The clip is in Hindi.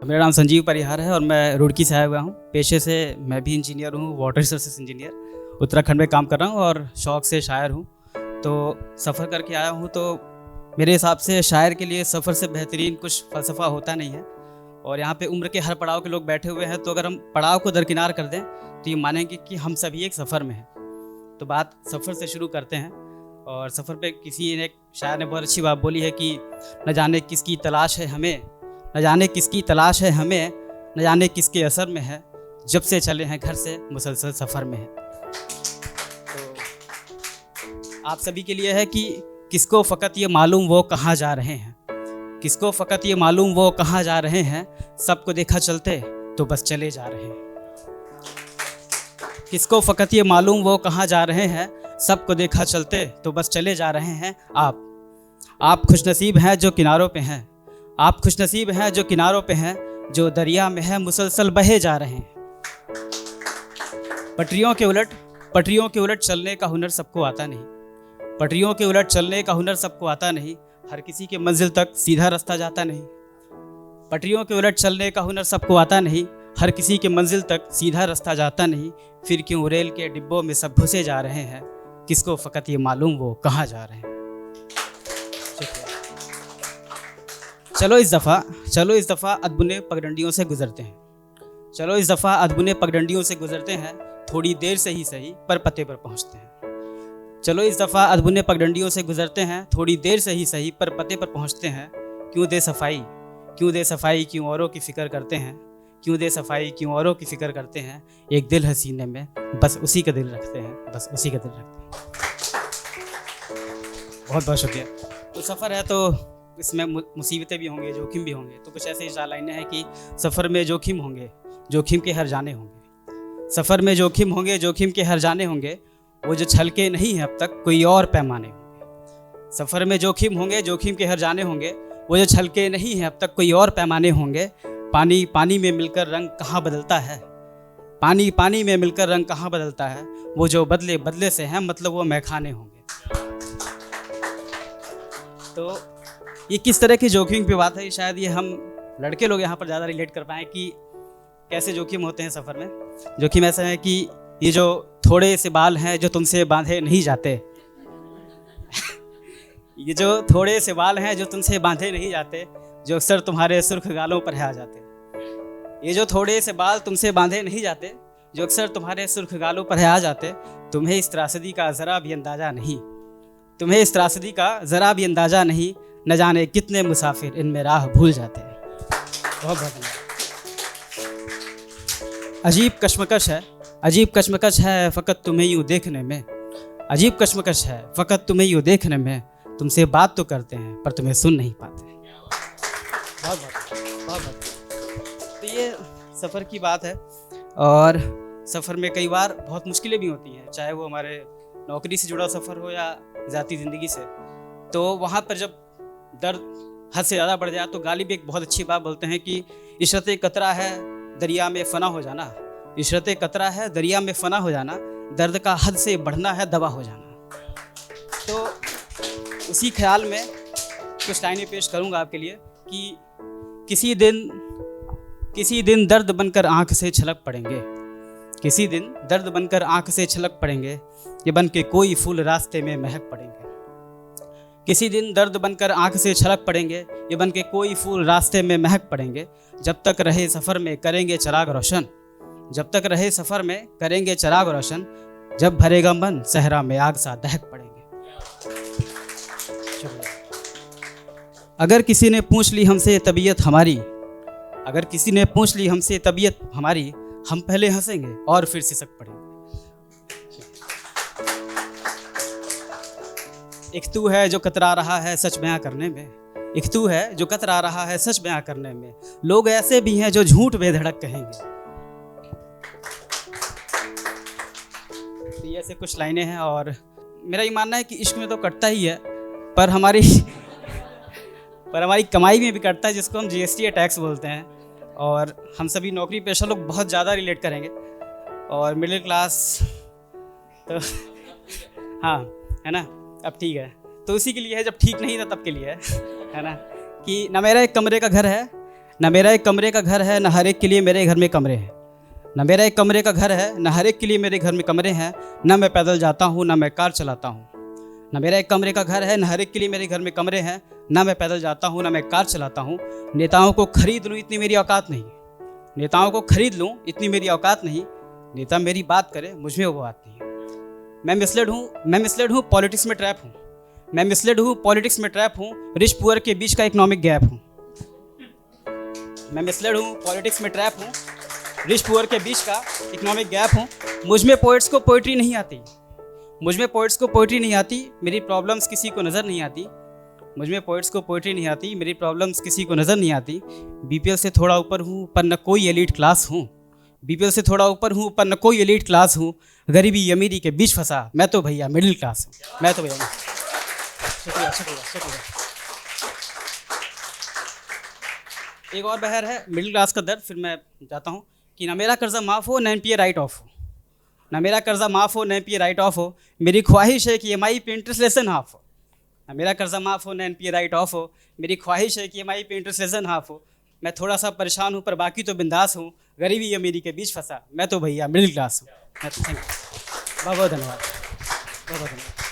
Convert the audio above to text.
मेरा नाम संजीव परिहार है और मैं रुड़की से आया हुआ हूँ। पेशे से मैं भी इंजीनियर हूँ, वाटर रिसोर्सेज इंजीनियर, उत्तराखंड में काम कर रहा हूँ और शौक़ से शायर हूँ। तो सफ़र करके आया हूँ, तो मेरे हिसाब से शायर के लिए सफ़र से बेहतरीन कुछ फ़लसफ़ा होता नहीं है। और यहाँ पे उम्र के हर पड़ाव के लोग बैठे हुए हैं, तो अगर हम पड़ाव को दरकिनार कर दें तो ये मानेंगे कि हम सभी एक सफ़र में हैं। तो बात सफ़र से शुरू करते हैं। और सफ़र पे किसी ने, एक शायर ने बहुत अच्छी बात बोली है कि न जाने किसकी तलाश है हमें, न जाने किसकी तलाश है हमें, न जाने किसके असर में है, जब से चले हैं घर से मुसलसल सफ़र में है। तो आप सभी के लिए है कि किसको फ़कत ये मालूम वो कहाँ जा रहे हैं, किसको फ़कत ये मालूम वो कहाँ जा रहे हैं, सबको देखा चलते तो बस चले जा रहे हैं। किसको फ़कत ये मालूम वो कहाँ जा रहे हैं, सबको देखा चलते तो बस चले जा रहे हैं। आप खुशनसीब हैं जो किनारों पे हैं, आप खुशनसीब हैं जो किनारों पे हैं, जो दरिया में है मुसलसल बहे जा रहे हैं। पटरियों के उलट चलने का हुनर सबको आता नहीं, पटरियों के उलट चलने का हुनर सबको आता नहीं, हर किसी के मंजिल तक सीधा रास्ता जाता नहीं। पटरियों के उलट चलने का हुनर सबको आता नहीं, हर किसी के मंजिल तक सीधा रास्ता जाता नहीं, फिर क्यों रेल के डिब्बों में सब घुसे जा रहे हैं, किसको फ़कत ये मालूम वो कहाँ जा रहे हैं। चलो इस दफ़ा अदबुने पगडंडियों से गुजरते हैं, चलो इस दफ़ा अदबुने पगडंडियों से गुजरते हैं, थोड़ी देर से ही सही पर पते पर पहुँचते हैं। चलो इस दफ़ा अदबुने पगडंडियों से गुजरते हैं, थोड़ी देर से ही सही पर पते पर पहुँचते हैं। क्यों दे सफाई क्यों औरों की फ़िक्र करते हैं, क्यों दे सफाई क्यों औरों की फ़िक्र करते हैं, एक दिल हसीने में बस उसी का दिल रखते हैं, बस उसी का दिल रखते हैं। बहुत बहुत शुक्रिया। तो सफ़र है तो इसमें मुसीबतें भी होंगे, जोखिम भी होंगे। तो कुछ ऐसे लाइनें हैं कि सफ़र में जोखिम होंगे, जोखिम के हर जाने होंगे। सफ़र में जोखिम होंगे, जोखिम के हर जाने होंगे, वो जो छलके नहीं हैं अब तक कोई और पैमाने होंगे। सफ़र में जोखिम होंगे, जोखिम के हर जाने होंगे, वो जो छलके नहीं हैं अब तक कोई और पैमाने होंगे। पानी में मिलकर रंग कहाँ बदलता है, पानी में मिलकर रंग कहाँ बदलता है, वो जो बदले से हैं मतलब वो मैखाने होंगे। तो ये किस तरह की जोखिम की बात है, शायद ये हम लड़के लोग यहाँ पर ज़्यादा रिलेट कर पाएँ कि कैसे जोखिम होते हैं सफ़र में। जोखिम ऐसा है कि ये जो थोड़े से बाल हैं जो तुमसे बांधे नहीं जाते ये जो थोड़े से बाल हैं जो तुमसे बांधे नहीं जाते, जो अक्सर तुम्हारे सुर्ख गालों पर आ जाते। ये जो थोड़े से बाल तुमसे बांधे नहीं जाते, जो अक्सर तुम्हारे सुर्ख गालों पर आ जाते, तुम्हें इस त्रासदी का ज़रा भी अंदाज़ा नहीं, तुम्हें इस त्रासदी का ज़रा भी अंदाज़ा नहीं, न जाने कितने मुसाफिर इनमें राह भूल जाते हैं। बहुत बहुत अजीब कश्मकश है फ़कत तुम्हें यूँ देखने में, अजीब कश्मकश है फ़कत तुम्हें यूँ देखने में, तुमसे बात तो करते हैं पर तुम्हें सुन नहीं पाते। बहुत बहुत तो ये सफ़र की बात है। और सफ़र में कई बार बहुत मुश्किलें भी होती हैं, चाहे वो हमारे नौकरी से जुड़ा सफ़र हो या ज़ाती ज़िंदगी से। तो वहाँ पर जब दर्द हद से ज़्यादा बढ़ जाए तो गालिब एक बहुत अच्छी बात बोलते हैं कि इशरत कतरा है दरिया में फ़ना हो जाना, इशरत कतरा है दरिया में फ़ना हो जाना, दर्द का हद से बढ़ना है दवा हो जाना। तो उसी ख्याल में कुछ लाइनें पेश करूँगा आपके लिए कि किसी दिन दर्द बनकर आँख से छलक पड़ेंगे, किसी दिन दर्द बनकर आँख से छलक पड़ेंगे, ये बन के कोई फूल रास्ते में महक पड़ेंगे। किसी दिन दर्द बनकर आँख से छलक पड़ेंगे, ये बन के कोई फूल रास्ते में महक पड़ेंगे। जब तक रहे सफ़र में करेंगे चिराग रोशन, जब तक रहे सफ़र में करेंगे चिराग रोशन, जब भरेगा मन सहरा में आग सा दहक पड़ेंगे। अगर किसी ने पूछ ली हमसे तबीयत हमारी, अगर किसी ने पूछ ली हमसे तबीयत हमारी, हम पहले हंसेंगे और फिर सिसक पड़ेंगे। एक तू है जो कतरा रहा है सच बयां करने में, एक तू है जो कतरा रहा है सच बयां करने में, लोग ऐसे भी हैं जो झूठ बेधड़क कहेंगे। तो ये ऐसे कुछ लाइनें हैं। और मेरा ये मानना है कि इश्क में तो कटता ही है, पर हमारी कमाई में भी कटता है, जिसको हम GST टैक्स बोलते हैं। और हम सभी नौकरी पेशा लोग बहुत ज़्यादा रिलेट करेंगे। और मिडिल क्लास तो हाँ है ना, अब ठीक है तो उसी के लिए है, जब ठीक नहीं था तब के लिए है ना, कि ना मेरा एक कमरे का घर है, ना मेरा एक कमरे का घर है, ना हर एक के लिए मेरे घर में कमरे हैं। ना मेरा एक कमरे का घर है, ना हर एक के लिए मेरे घर में कमरे हैं। ना मैं पैदल जाता हूँ, ना मैं कार चलाता हूँ। ना मेरा एक कमरे का घर है, ना हर एक के लिए मेरे घर में कमरे हैं। ना मैं पैदल जाता हूँ, ना मैं कार चलाता हूँ। नेताओं को खरीद लूँ इतनी मेरी औकात नहीं। नेताओं को खरीद लूँ इतनी मेरी औकात नहीं। नेता मेरी बात करे, मुझ में वो बात नहीं। मैं मिसलेड हूँ, पॉलिटिक्स में ट्रैप हूँ। मैं मिसलेड हूँ, पॉलिटिक्स में ट्रैप हूँ। रिच पुअर के बीच का इकोनॉमिक गैप हूँ। मैं मिसलेड हूँ, पॉलिटिक्स में ट्रैप हूँ। रिच पुअर के बीच का इकोनॉमिक गैप हूँ। मुझ में पोइट्स को पोइट्री नहीं आती। मुझ में पोइट्स को पोइट्री नहीं आती। मेरी प्रॉब्लम्स किसी को नज़र नहीं आती। मुझ में पोइट्स को पोइट्री नहीं आती। मेरी प्रॉब्लम्स किसी को नज़र नहीं आती। बीपीएल से थोड़ा ऊपर हूँ, पर न कोई एलीट क्लास हूँ। बीपीएल से थोड़ा ऊपर हूँ, पर न कोई एलीट क्लास हूँ। गरीबी अमीरी के बीच फंसा, मैं तो भैया मिडिल क्लास हूँ। मैं तो भैया शुक्रिया शुक्रिया शुक्रिया। एक और बहर है मिडिल क्लास का दर्द, फिर मैं जाता हूँ कि ना मेरा कर्जा माफ़ हो, ना एनपीए राइट ऑफ हो। ना मेरा कर्जा माफ़ हो, ना एनपीए राइट ऑफ हो। मेरी ख्वाहिश है कि ईएमआई पे इंटरेस्ट लेसन हाफ हो। ना मेरा कर्जा माफ़ हो, ना एनपीए राइट ऑफ हो। मेरी ख्वाहिश है कि ईएमआई पे इंटरेस्ट लेसन हाफ हो। मैं थोड़ा सा परेशान हूँ, पर बाकी तो बिंदास हूँ। गरीबी अमीरी के बीच फंसा, मैं तो भैया मिडिल क्लास हूँ। बहुत बहुत धन्यवाद, बहुत बहुत धन्यवाद।